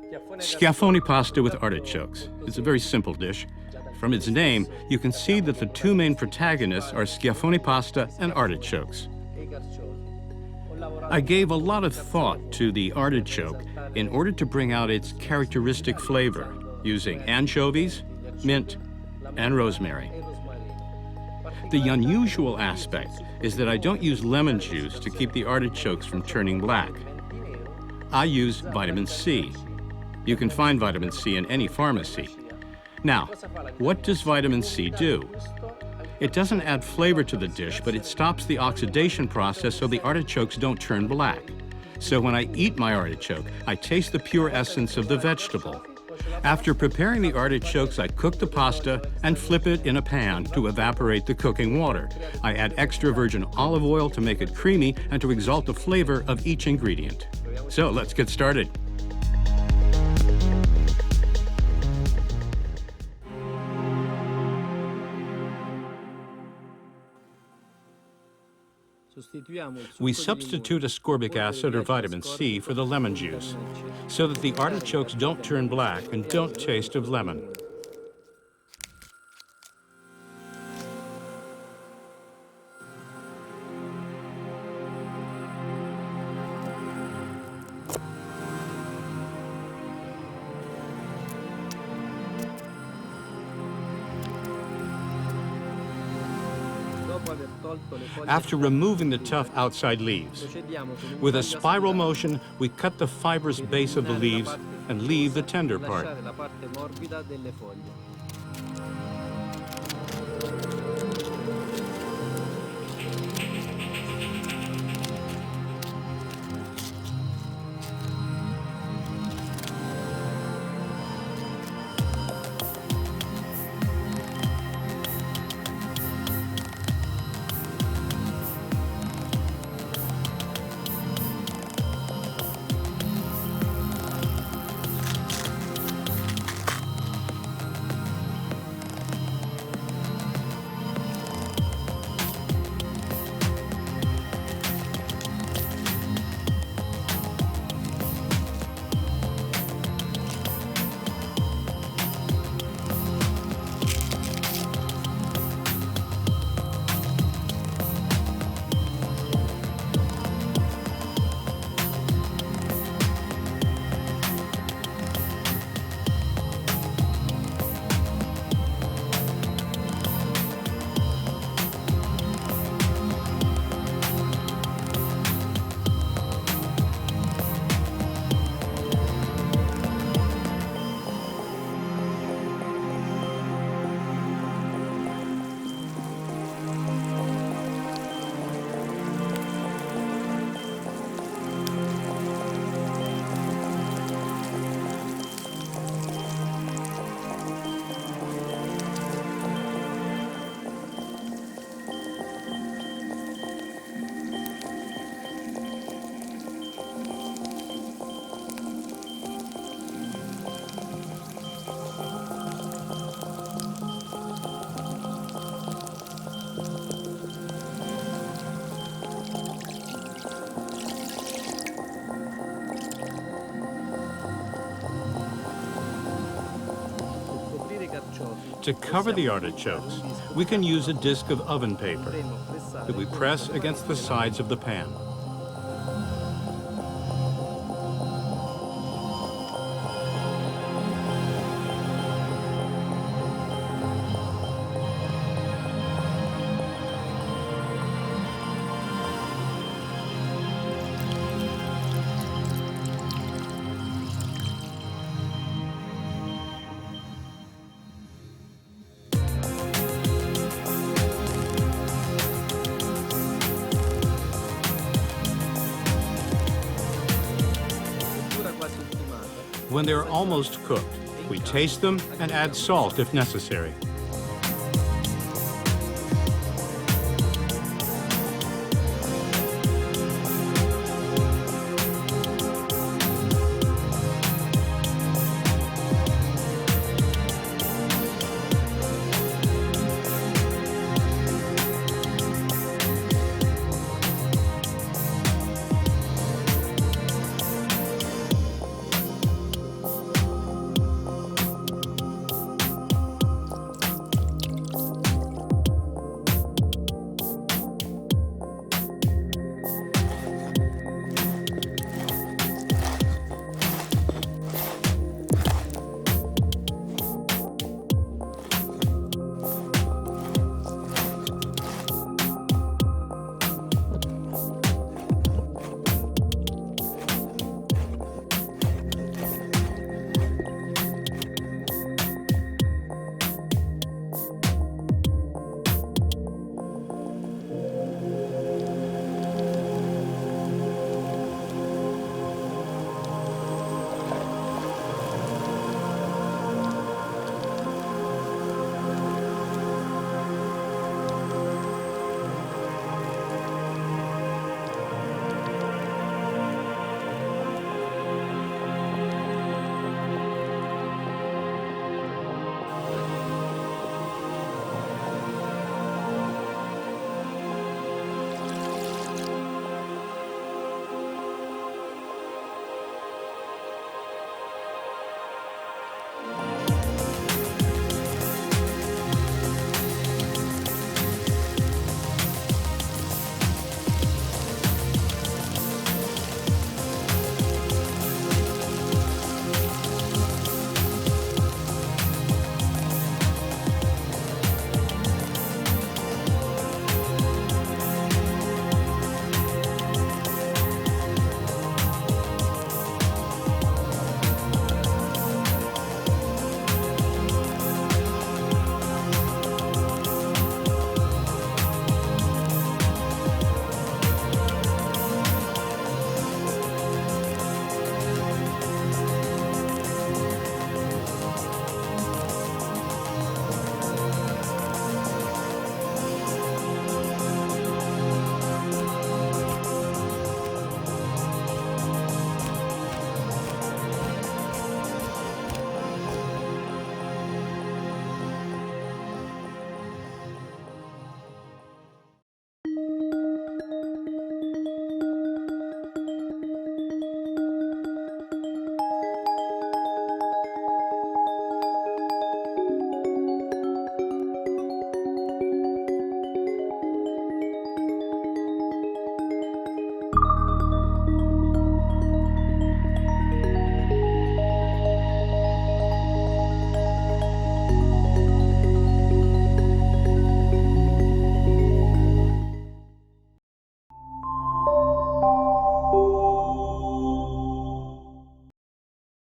Schiaffoni pasta with artichokes. It's a very simple dish. From its name, you can see that the two main protagonists are Schiaffoni pasta and artichokes. I gave a lot of thought to the artichoke in order to bring out its characteristic flavor, using anchovies, mint, and rosemary. The unusual aspect is that I don't use lemon juice to keep the artichokes from turning black. I use vitamin C. You can find vitamin C in any pharmacy. Now, what does vitamin C do? It doesn't add flavor to the dish, but it stops the oxidation process so the artichokes don't turn black. So when I eat my artichoke, I taste the pure essence of the vegetable. After preparing the artichokes, I cook the pasta and flip it in a pan to evaporate the cooking water. I add extra virgin olive oil to make it creamy and to exalt the flavor of each ingredient. So let's get started. We substitute ascorbic acid or vitamin C for the lemon juice, so that the artichokes don't turn black and don't taste of lemon. After removing the tough outside leaves, with a spiral motion, we cut the fibrous base of the leaves and leave the tender part. To cover the artichokes, we can use a disc of oven paper that we press against the sides of the pan. When they're almost cooked, we taste them and add salt if necessary.